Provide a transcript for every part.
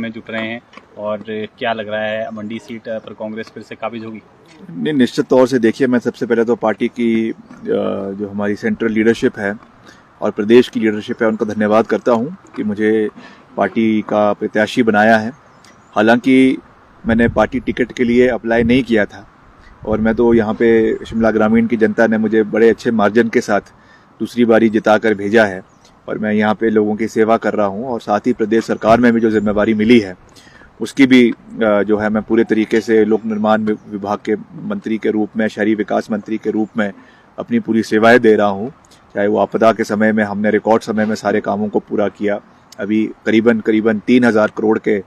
में जुट रहे हैं और क्या लग रहा है मंडी सीट पर कांग्रेस फिर से काबिज होगी? नहीं, निश्चित तौर से देखिए, मैं सबसे पहले तो पार्टी की जो हमारी सेंट्रल लीडरशिप है और प्रदेश की लीडरशिप है उनका धन्यवाद करता हूं कि मुझे पार्टी का प्रत्याशी बनाया है। हालांकि मैंने पार्टी टिकट के लिए अप्लाई नहीं किया था और मैं तो यहाँ पे शिमला ग्रामीण की जनता ने मुझे बड़े अच्छे मार्जिन के साथ दूसरी बारी जिताकर भेजा है और मैं यहाँ पे लोगों की सेवा कर रहा हूँ और साथ ही प्रदेश सरकार में भी जो जिम्मेवारी मिली है उसकी भी जो है मैं पूरे तरीके से लोक निर्माण विभाग के मंत्री के रूप में, शहरी विकास मंत्री के रूप में अपनी पूरी सेवाएं दे रहा हूँ। चाहे वो आपदा के समय में हमने रिकॉर्ड समय में सारे कामों को पूरा किया। अभी करीबन 3,000 करोड़ के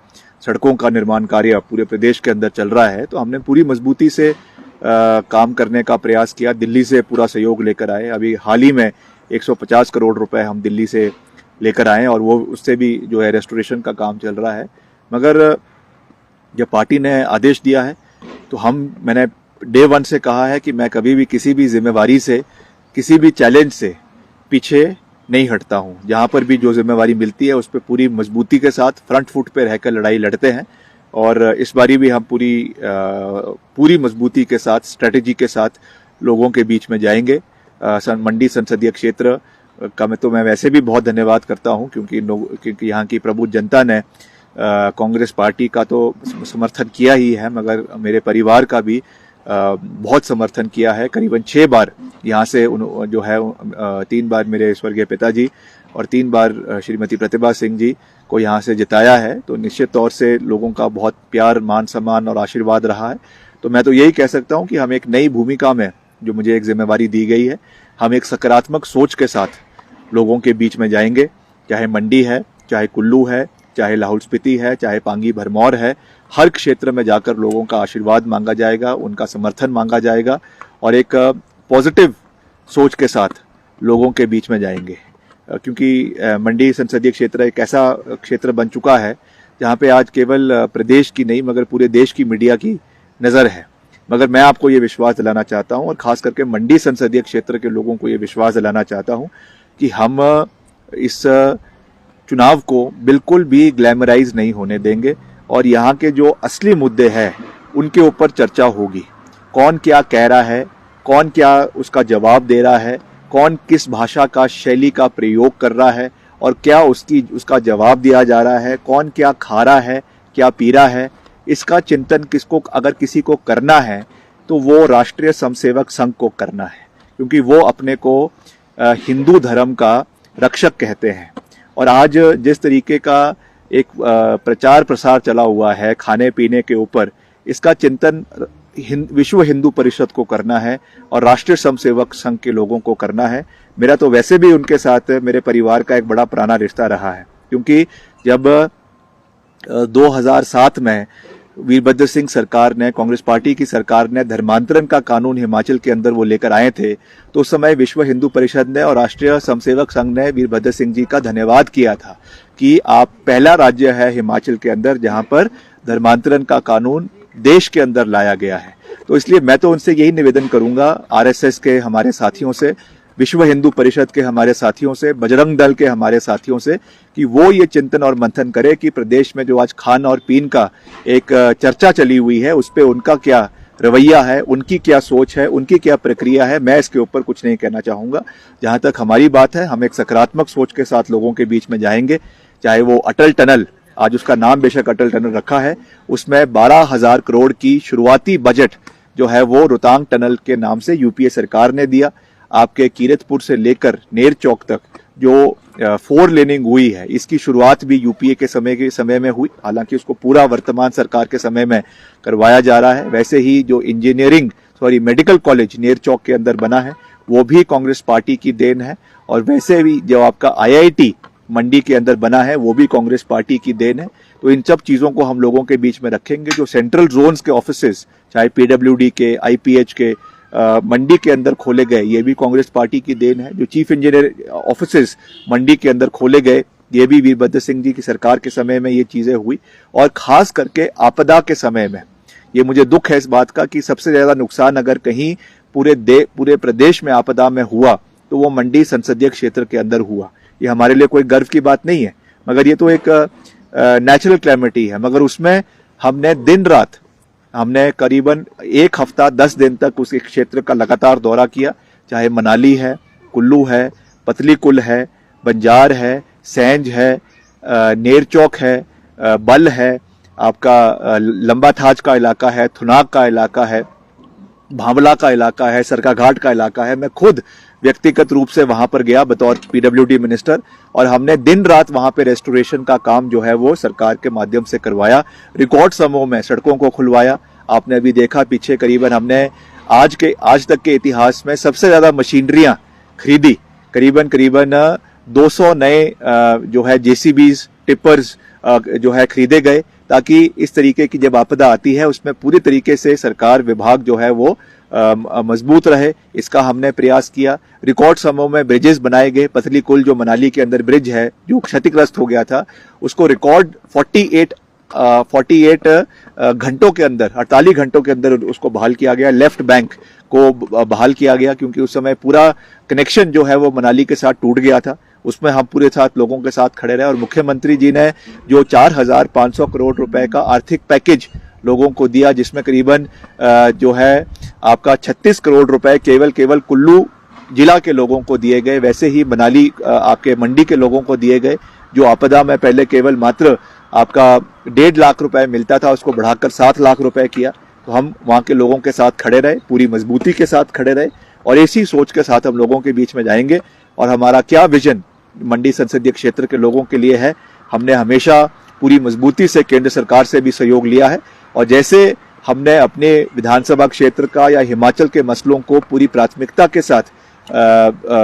सड़कों का निर्माण कार्य पूरे प्रदेश के अंदर चल रहा है, तो हमने पूरी मजबूती से काम करने का प्रयास किया। दिल्ली से पूरा सहयोग लेकर आए। अभी हाल ही में 150 करोड़ रुपए हम दिल्ली से लेकर आए और वो उससे भी जो है रेस्टोरेशन का काम चल रहा है। मगर जब पार्टी ने आदेश दिया है तो मैंने डे 1 से कहा है कि मैं कभी भी किसी भी जिम्मेवारी से, किसी भी चैलेंज से पीछे नहीं हटता हूं। जहां पर भी जो जिम्मेवारी मिलती है उस पर पूरी मजबूती के साथ फ्रंट फुट पे रहकर लड़ाई लड़ते हैं और इस बारी भी हम पूरी मजबूती के साथ, स्ट्रेटेजी के साथ लोगों के बीच में जाएंगे। मंडी संसदीय क्षेत्र का मैं वैसे भी बहुत धन्यवाद करता हूं क्योंकि यहाँ की प्रबुद्ध जनता ने कांग्रेस पार्टी का तो समर्थन किया ही है, मगर मेरे परिवार का भी बहुत समर्थन किया है। करीबन 6 बार यहाँ से जो है 3 बार मेरे स्वर्गीय पिताजी और 3 बार श्रीमती प्रतिभा सिंह जी को यहाँ से जिताया है। तो निश्चित तौर से लोगों का बहुत प्यार, मान सम्मान और आशीर्वाद रहा है। तो मैं तो यही कह सकता हूँ कि हम एक नई भूमिका में, जो मुझे एक जिम्मेवारी दी गई है, हम एक सकारात्मक सोच के साथ लोगों के बीच में जाएंगे। चाहे मंडी है, चाहे कुल्लू है, चाहे लाहौल स्पीति है, चाहे पांगी भरमौर है, हर क्षेत्र में जाकर लोगों का आशीर्वाद मांगा जाएगा, उनका समर्थन मांगा जाएगा और एक पॉजिटिव सोच के साथ लोगों के बीच में जाएंगे। क्योंकि मंडी संसदीय क्षेत्र एक ऐसा क्षेत्र बन चुका है जहां पे आज केवल प्रदेश की नहीं मगर पूरे देश की मीडिया की नज़र है। मगर मैं आपको ये विश्वास दिलाना चाहता हूं और खास करके मंडी संसदीय क्षेत्र के लोगों को ये विश्वास दिलाना चाहता हूं कि हम इस चुनाव को बिल्कुल भी ग्लैमराइज नहीं होने देंगे और यहाँ के जो असली मुद्दे हैं उनके ऊपर चर्चा होगी। कौन क्या कह रहा है, कौन क्या उसका जवाब दे रहा है, कौन किस भाषा का, शैली का प्रयोग कर रहा है और क्या उसका जवाब दिया जा रहा है, कौन क्या खा रहा है, क्या पी रहा है, इसका चिंतन अगर किसी को करना है तो वो राष्ट्रीय स्वयंसेवक संघ को करना है, क्योंकि वो अपने को हिंदू धर्म का रक्षक कहते हैं। और आज जिस तरीके का एक प्रचार प्रसार चला हुआ है खाने पीने के ऊपर, इसका चिंतन विश्व हिंदू परिषद को करना है और राष्ट्रीय स्वयंसेवक संघ के लोगों को करना है। मेरा तो वैसे भी उनके साथ मेरे परिवार का एक बड़ा पुराना रिश्ता रहा है, क्योंकि जब 2007 में वीरभद्र सिंह सरकार ने, कांग्रेस पार्टी की सरकार ने धर्मांतरण का कानून हिमाचल के अंदर वो लेकर आए थे, तो उस समय विश्व हिंदू परिषद ने और राष्ट्रीय स्वयंसेवक संघ ने वीरभद्र सिंह जी का धन्यवाद किया था कि आप पहला राज्य है हिमाचल के अंदर जहां पर धर्मांतरण का कानून देश के अंदर लाया गया है। तो इसलिए मैं तो उनसे यही निवेदन करूंगा, आरएसएस के हमारे साथियों से, विश्व हिंदू परिषद के हमारे साथियों से, बजरंग दल के हमारे साथियों से, कि वो ये चिंतन और मंथन करे कि प्रदेश में जो आज खान और पीन का एक चर्चा चली हुई है उस पर उनका क्या रवैया है, उनकी क्या सोच है, उनकी क्या प्रक्रिया है। मैं इसके ऊपर कुछ नहीं कहना चाहूंगा। जहां तक हमारी बात है, हम एक सकारात्मक सोच के साथ लोगों के बीच में जाएंगे। चाहे वो अटल टनल, आज उसका नाम बेशक अटल टनल रखा है, उसमें 12,000 करोड़ की शुरुआती बजट जो है वो रोहतांग टनल के नाम से यूपीए सरकार ने दिया। आपके कीरतपुर से लेकर नेर चौक तक जो 4 लेनिंग हुई है, इसकी शुरुआत भी यूपीए के समय में हुई। हालांकि उसको पूरा वर्तमान सरकार के समय में करवाया जा रहा है। वैसे ही जो मेडिकल कॉलेज नेर चौक के अंदर बना है वो भी कांग्रेस पार्टी की देन है। और वैसे भी जो आपका आईआईटी मंडी के अंदर बना है वो भी कांग्रेस पार्टी की देन है। तो इन सब चीजों को हम लोगों के बीच में रखेंगे। जो सेंट्रल जोन्स के ऑफिसेस, चाहे पीडब्ल्यूडी के, आईपीएच के, मंडी के अंदर खोले गए, ये भी कांग्रेस पार्टी की देन है। जो चीफ इंजीनियर ऑफिसेस मंडी के अंदर खोले गए, ये भी वीरभद्र सिंह जी की सरकार के समय में ये चीजें हुई। और खास करके आपदा के समय में ये मुझे दुख है इस बात का कि सबसे ज्यादा नुकसान अगर कहीं पूरे प्रदेश में आपदा में हुआ तो वो मंडी संसदीय क्षेत्र के अंदर हुआ। ये हमारे लिए कोई गर्व की बात नहीं है, मगर ये तो एक नेचुरल क्लैमिटी है, मगर उसमें हमने दिन रात, हमने करीबन 1 हफ्ता 10 दिन तक उस क्षेत्र का लगातार दौरा किया, चाहे मनाली है, कुल्लू है, पतली कुल है, बंजार है, सैंज है, नेरचौक है, बल है, आपका लंबा थाज का इलाका है, थुनाग का इलाका है, भावला का इलाका है, सरकाघाट का इलाका है। मैं खुद व्यक्तिगत रूप से वहां पर गया बतौर पीडब्ल्यूडी मिनिस्टर, और हमने दिन रात वहां पे रेस्टोरेशन का काम जो है वो सरकार के माध्यम से करवाया। रिकॉर्ड समय में सड़कों को खुलवाया। आपने अभी देखा पीछे, करीबन हमने आज तक के इतिहास में सबसे ज्यादा मशीनरियां खरीदी, करीबन 200 नए जो है जेसीबीज, टिपर्स जो है खरीदे गए, ताकि इस तरीके की जब आपदा आती है उसमें पूरी तरीके से सरकार विभाग जो है वो मजबूत रहे, इसका हमने प्रयास किया। रिकॉर्ड समय में ब्रिजेस बनाए गए। पतली कुल जो मनाली के अंदर ब्रिज है जो क्षतिग्रस्त हो गया था, उसको रिकॉर्ड 48 घंटों के अंदर, 48 घंटों के अंदर उसको बहाल किया गया। लेफ्ट बैंक को बहाल किया गया, क्योंकि उस समय पूरा कनेक्शन जो है वो मनाली के साथ टूट गया था। उसमें हम पूरे साथ लोगों के साथ खड़े रहे, और मुख्यमंत्री जी ने जो 4,500 करोड़ रुपए का आर्थिक पैकेज लोगों को दिया, जिसमें करीबन जो है आपका 36 करोड़ रुपए केवल कुल्लू जिला के लोगों को दिए गए। वैसे ही मनाली आपके मंडी के लोगों को दिए गए, जो आपदा में पहले केवल मात्र आपका 1.5 लाख रुपए मिलता था, उसको बढ़ाकर 7 लाख रुपए किया। तो हम वहां के लोगों के साथ खड़े रहे, पूरी मजबूती के साथ खड़े रहे, और इसी सोच के साथ हम लोगों के बीच में जाएंगे। और हमारा क्या विजन मंडी संसदीय क्षेत्र के लोगों के लिए है, हमने हमेशा पूरी मजबूती से केंद्र सरकार से भी सहयोग लिया है, और जैसे हमने अपने विधानसभा क्षेत्र का या हिमाचल के मसलों को पूरी प्राथमिकता के साथ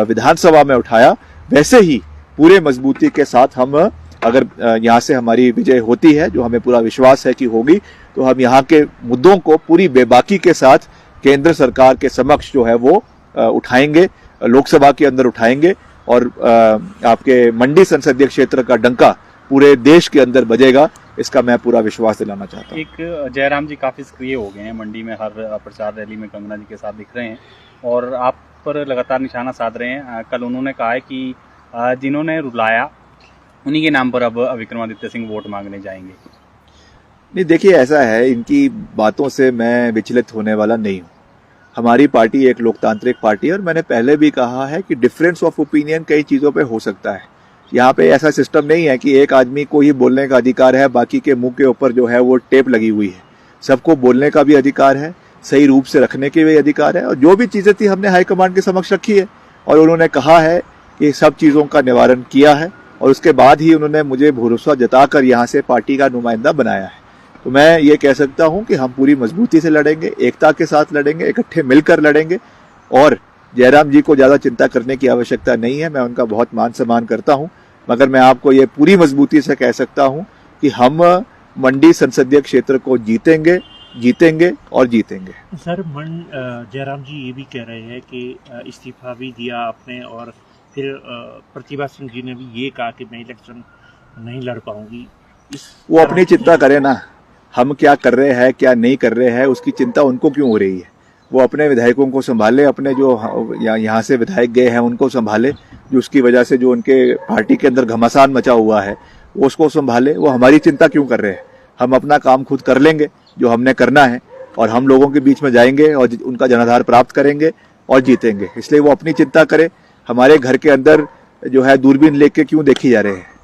विधानसभा में उठाया, वैसे ही पूरे मजबूती के साथ हम, अगर यहाँ से हमारी विजय होती है, जो हमें पूरा विश्वास है कि होगी, तो हम यहाँ के मुद्दों को पूरी बेबाकी के साथ केंद्र सरकार के समक्ष जो है वो उठाएंगे, लोकसभा के अंदर उठाएंगे, और आपके मंडी संसदीय क्षेत्र का डंका पूरे देश के अंदर बजेगा, इसका मैं पूरा विश्वास दिलाना चाहता हूँ। एक जयराम जी काफी सक्रिय हो गए हैं मंडी में, हर प्रचार रैली में कंगना जी के साथ दिख रहे हैं और आप पर लगातार निशाना साध रहे हैं। कल उन्होंने कहा है कि जिन्होंने रुलाया उन्हीं के नाम पर अब विक्रमादित्य सिंह वोट मांगने जाएंगे। नहीं, देखिए ऐसा है, इनकी बातों से मैं विचलित होने वाला नहीं हूँ। हमारी पार्टी एक लोकतांत्रिक पार्टी है, और मैंने पहले भी कहा है कि डिफरेंस ऑफ ओपिनियन कई चीज़ों पे हो सकता है। यहाँ पे ऐसा सिस्टम नहीं है कि एक आदमी को ही बोलने का अधिकार है, बाकी के मुंह के ऊपर जो है वो टेप लगी हुई है। सबको बोलने का भी अधिकार है, सही रूप से रखने के भी अधिकार है, और जो भी चीज़ें थी हमने हाईकमांड के समक्ष रखी है, और उन्होंने कहा है कि सब चीज़ों का निवारण किया है, और उसके बाद ही उन्होंने मुझे भरोसा जताकर यहाँ से पार्टी का नुमाइंदा बनाया है। तो मैं ये कह सकता हूं कि हम पूरी मजबूती से लड़ेंगे, एकता के साथ लड़ेंगे, इकट्ठे मिलकर लड़ेंगे, और जयराम जी को ज्यादा चिंता करने की आवश्यकता नहीं है। मैं उनका बहुत मान सम्मान करता हूं, मगर मैं आपको ये पूरी मजबूती से कह सकता हूं कि हम मंडी संसदीय क्षेत्र को जीतेंगे और जीतेंगे। सर, जयराम जी ये भी कह रहे हैं कि इस्तीफा भी दिया आपने, और फिर प्रतिभा सिंह जी ने भी ये कहा कि मैं इलेक्शन नहीं लड़ पाऊंगी। वो अपनी चिंता करें ना, हम क्या कर रहे हैं क्या नहीं कर रहे हैं उसकी चिंता उनको क्यों हो रही है। वो अपने विधायकों को संभाले, अपने जो यहाँ से विधायक गए हैं उनको संभाले, जो उसकी वजह से जो उनके पार्टी के अंदर घमासान मचा हुआ है वो उसको संभाले। वो हमारी चिंता क्यों कर रहे हैं। हम अपना काम खुद कर लेंगे जो हमने करना है, और हम लोगों के बीच में जाएंगे और उनका जनाधार प्राप्त करेंगे और जीतेंगे। इसलिए वो अपनी चिंता करें। हमारे घर के अंदर जो है दूरबीन लेके क्यों देखी जा रहे हैं।